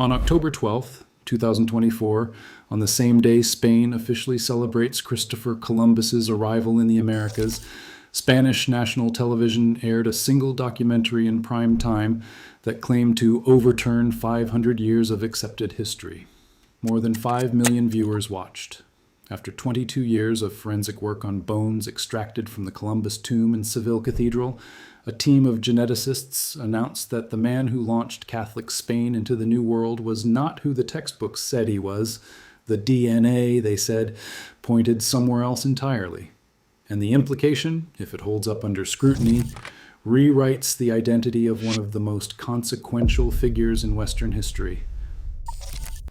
On October 12th, 2024, on the same day Spain officially celebrates Christopher Columbus's arrival in the Americas, Spanish national television aired a single documentary in prime time that claimed to overturn 500 years of accepted history. More than 5 million viewers watched. After 22 years of forensic work on bones extracted from the Columbus tomb in Seville Cathedral, a team of geneticists announced that the man who launched Catholic Spain into the New World was not who the textbooks said he was. The DNA, they said, pointed somewhere else entirely. And the implication, if it holds up under scrutiny, rewrites the identity of one of the most consequential figures in Western history.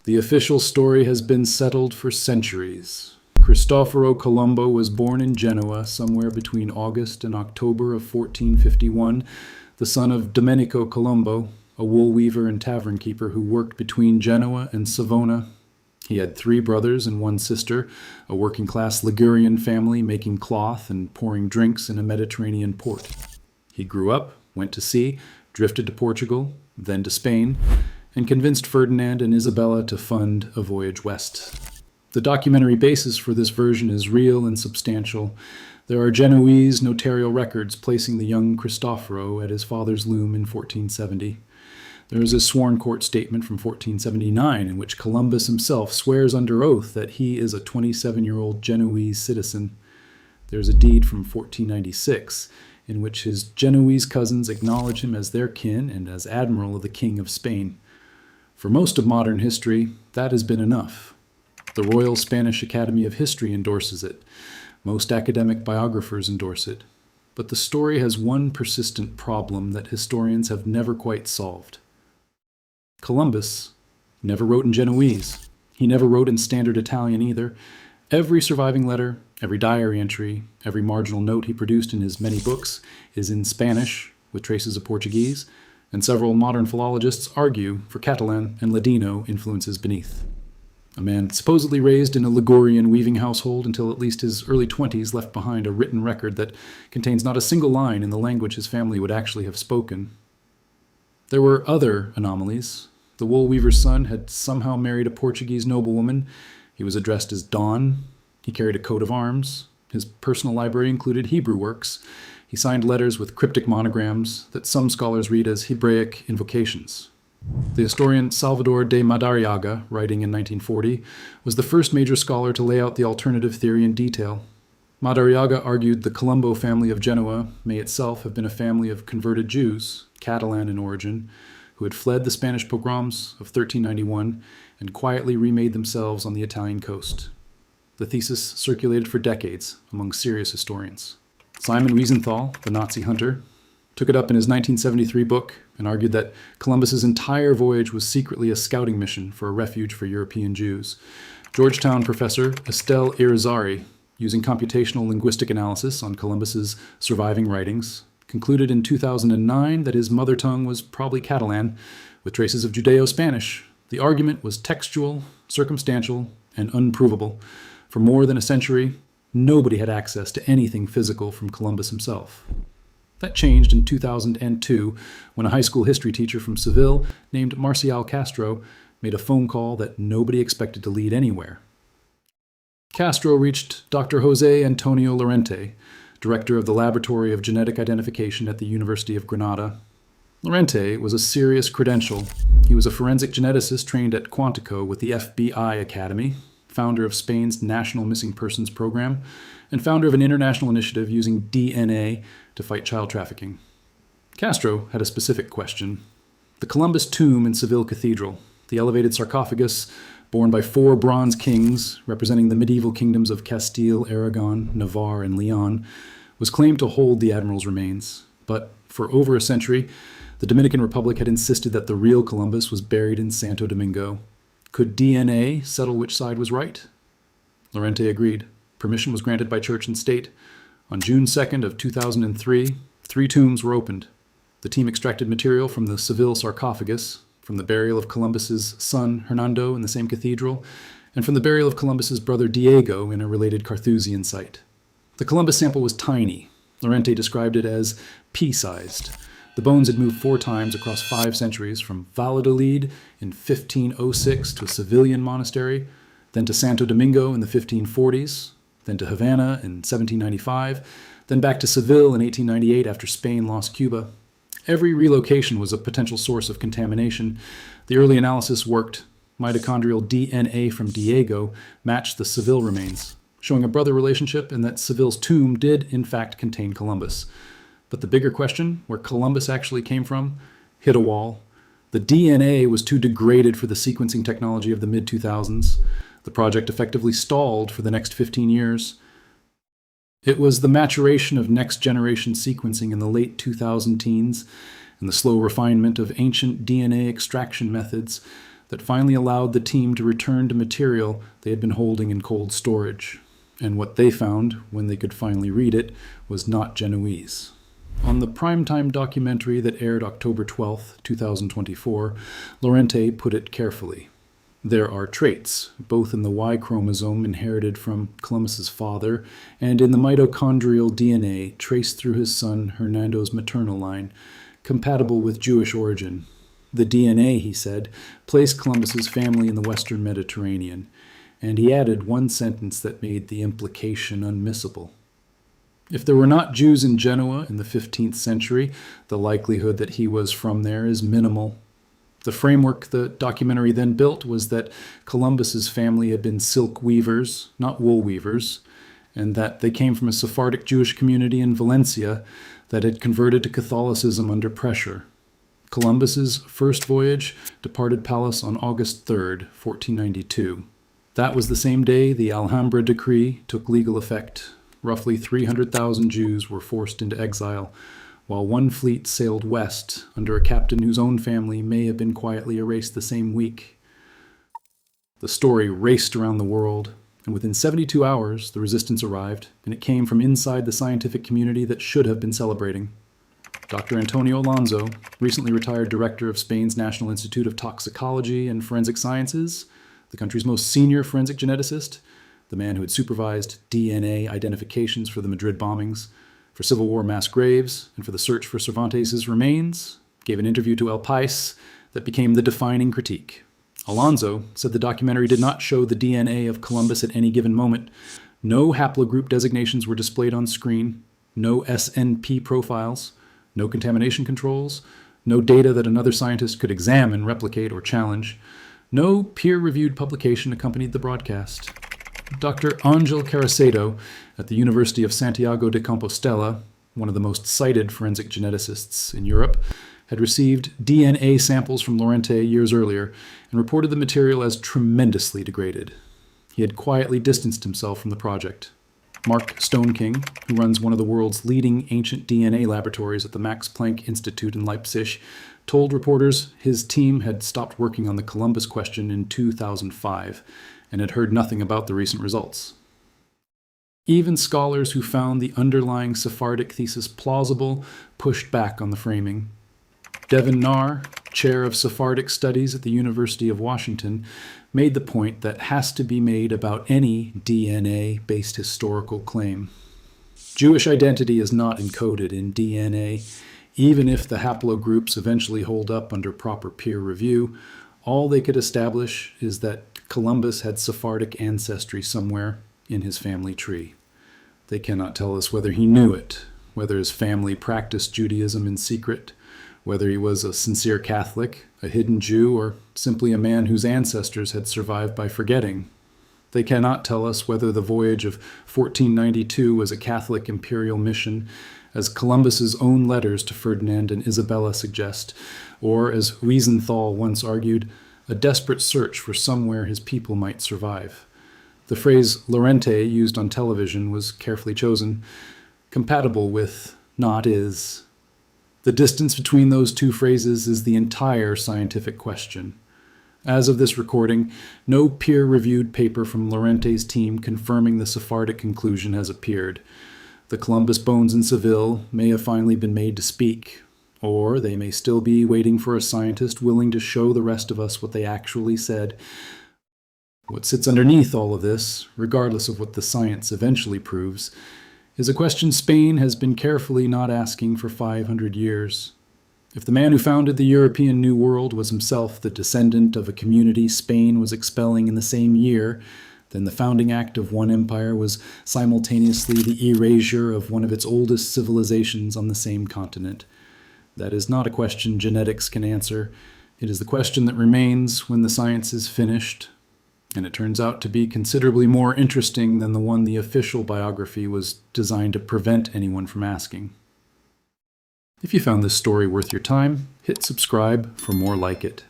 The official story has been settled for centuries. Cristóbal Colón was born in Genoa somewhere between August and October of 1451, the son of Domenico Colombo, a wool weaver and tavern keeper who worked between Genoa and Savona. He had 3 brothers and 1 sister, a working-class Ligurian family making cloth and pouring drinks in a Mediterranean port. He grew up, went to sea, drifted to Portugal, then to Spain, and convinced Ferdinand and Isabella to fund a voyage west. The documentary basis for this version is real and substantial. There are Genoese notarial records placing the young Cristoforo at his father's loom in 1470. There is a sworn court statement from 1479 in which Columbus himself swears under oath that he is a 27-year-old Genoese citizen. There is a deed from 1496 in which his Genoese cousins acknowledge him as their kin and as admiral of the King of Spain. For most of modern history, that has been enough. The Royal Spanish Academy of History endorses it. Most academic biographers endorse it. But the story has one persistent problem that historians have never quite solved. Columbus never wrote in Genoese. He never wrote in Standard Italian either. Every surviving letter, every diary entry, every marginal note he produced in his many books is in Spanish, with traces of Portuguese, and several modern philologists argue for Catalan and Ladino influences beneath. A man supposedly raised in a Ligurian weaving household until at least his early 20s left behind a written record that contains not a single line in the language his family would actually have spoken. There were other anomalies. The wool weaver's son had somehow married a Portuguese noblewoman. He was addressed as Don. He carried a coat of arms. His personal library included Hebrew works. He signed letters with cryptic monograms that some scholars read as Hebraic invocations. The historian Salvador de Madariaga, writing in 1940, was the first major scholar to lay out the alternative theory in detail. Madariaga argued the Colombo family of Genoa may itself have been a family of converted Jews, Catalan in origin, who had fled the Spanish pogroms of 1391 and quietly remade themselves on the Italian coast. The thesis circulated for decades among serious historians. Simon Wiesenthal, the Nazi hunter, took it up in his 1973 book and argued that Columbus's entire voyage was secretly a scouting mission for a refuge for European Jews. Georgetown professor Estelle Irizarry, using computational linguistic analysis on Columbus's surviving writings, concluded in 2009 that his mother tongue was probably Catalan, with traces of Judeo-Spanish. The argument was textual, circumstantial, and unprovable. For more than a century, nobody had access to anything physical from Columbus himself. That changed in 2002 when a high school history teacher from Seville named Marcial Castro made a phone call that nobody expected to lead anywhere. Castro reached Dr. José Antonio Lorente, director of the Laboratory of Genetic Identification at the University of Granada. Lorente was a serious credential. He was a forensic geneticist trained at Quantico with the FBI Academy, founder of Spain's National Missing Persons Program, and founder of an international initiative using DNA to fight child trafficking. Castro had a specific question. The Columbus tomb in Seville Cathedral, the elevated sarcophagus borne by 4 bronze kings representing the medieval kingdoms of Castile, Aragon, Navarre, and Leon, was claimed to hold the admiral's remains. But for over a century, the Dominican Republic had insisted that the real Columbus was buried in Santo Domingo. Could DNA settle which side was right? Lorente agreed. Permission was granted by church and state. On June 2nd of 2003, 3 tombs were opened. The team extracted material from the Seville sarcophagus, from the burial of Columbus's son Hernando in the same cathedral, and from the burial of Columbus's brother Diego in a related Carthusian site. The Columbus sample was tiny. Lorente described it as pea-sized. The bones had moved 4 times across 5 centuries, from Valladolid in 1506 to a Sevillian monastery, then to Santo Domingo in the 1540s, then to Havana in 1795, then back to Seville in 1898 after Spain lost Cuba. Every relocation was a potential source of contamination. The early analysis worked. Mitochondrial DNA from Diego matched the Seville remains, showing a brother relationship and that Seville's tomb did in fact contain Columbus. But the bigger question, where Columbus actually came from, hit a wall. The DNA was too degraded for the sequencing technology of the mid-2000s. The project effectively stalled for the next 15 years. It was the maturation of next-generation sequencing in the late 2000 teens and the slow refinement of ancient DNA extraction methods that finally allowed the team to return to material they had been holding in cold storage. And what they found, when they could finally read it, was not Genoese. On the primetime documentary that aired October 12, 2024, Lorente put it carefully. There are traits, both in the Y chromosome inherited from Columbus's father and in the mitochondrial DNA traced through his son Hernando's maternal line, compatible with Jewish origin. The DNA, he said, placed Columbus's family in the Western Mediterranean, and he added one sentence that made the implication unmissable. If there were not Jews in Genoa in the 15th century, the likelihood that he was from there is minimal. The framework the documentary then built was that Columbus's family had been silk weavers, not wool weavers, and that they came from a Sephardic Jewish community in Valencia that had converted to Catholicism under pressure. Columbus's first voyage departed Palos on August 3, 1492. That was the same day the Alhambra Decree took legal effect. Roughly 300,000 Jews were forced into exile, while one fleet sailed west under a captain whose own family may have been quietly erased the same week. The story raced around the world, and within 72 hours the resistance arrived, and it came from inside the scientific community that should have been celebrating. Dr. Antonio Alonso, recently retired director of Spain's National Institute of Toxicology and Forensic Sciences, the country's most senior forensic geneticist, the man who had supervised DNA identifications for the Madrid bombings, for Civil War mass graves, and for the search for Cervantes' remains, gave an interview to El País that became the defining critique. Alonso said the documentary did not show the DNA of Columbus at any given moment. No haplogroup designations were displayed on screen, no SNP profiles, no contamination controls, no data that another scientist could examine, replicate, or challenge. No peer-reviewed publication accompanied the broadcast. Dr. Ángel Caracedo at the University of Santiago de Compostela, one of the most cited forensic geneticists in Europe, had received DNA samples from Lorente years earlier and reported the material as tremendously degraded. He had quietly distanced himself from the project. Mark Stoneking, who runs one of the world's leading ancient DNA laboratories at the Max Planck Institute in Leipzig, told reporters his team had stopped working on the Columbus question in 2005 and had heard nothing about the recent results. Even scholars who found the underlying Sephardic thesis plausible pushed back on the framing. Devin Narr, chair of Sephardic Studies at the University of Washington, made the point that has to be made about any DNA-based historical claim. Jewish identity is not encoded in DNA. Even if the haplogroups eventually hold up under proper peer review, all they could establish is that Columbus had Sephardic ancestry somewhere in his family tree. They cannot tell us whether he knew it, whether his family practiced Judaism in secret, whether he was a sincere Catholic, a hidden Jew, or simply a man whose ancestors had survived by forgetting. They cannot tell us whether the voyage of 1492 was a Catholic imperial mission, as Columbus's own letters to Ferdinand and Isabella suggest, or, as Wiesenthal once argued, a desperate search for somewhere his people might survive. The phrase Lorente, used on television, was carefully chosen, compatible with not is. The distance between those two phrases is the entire scientific question. As of this recording, no peer-reviewed paper from Lorente's team confirming the Sephardic conclusion has appeared. The Columbus bones in Seville may have finally been made to speak, or they may still be waiting for a scientist willing to show the rest of us what they actually said. What sits underneath all of this, regardless of what the science eventually proves, is a question Spain has been carefully not asking for 500 years. If the man who founded the European New World was himself the descendant of a community Spain was expelling in the same year, then the founding act of one empire was simultaneously the erasure of one of its oldest civilizations on the same continent. That is not a question genetics can answer. It is the question that remains when the science is finished, and it turns out to be considerably more interesting than the one the official biography was designed to prevent anyone from asking. If you found this story worth your time, hit subscribe for more like it.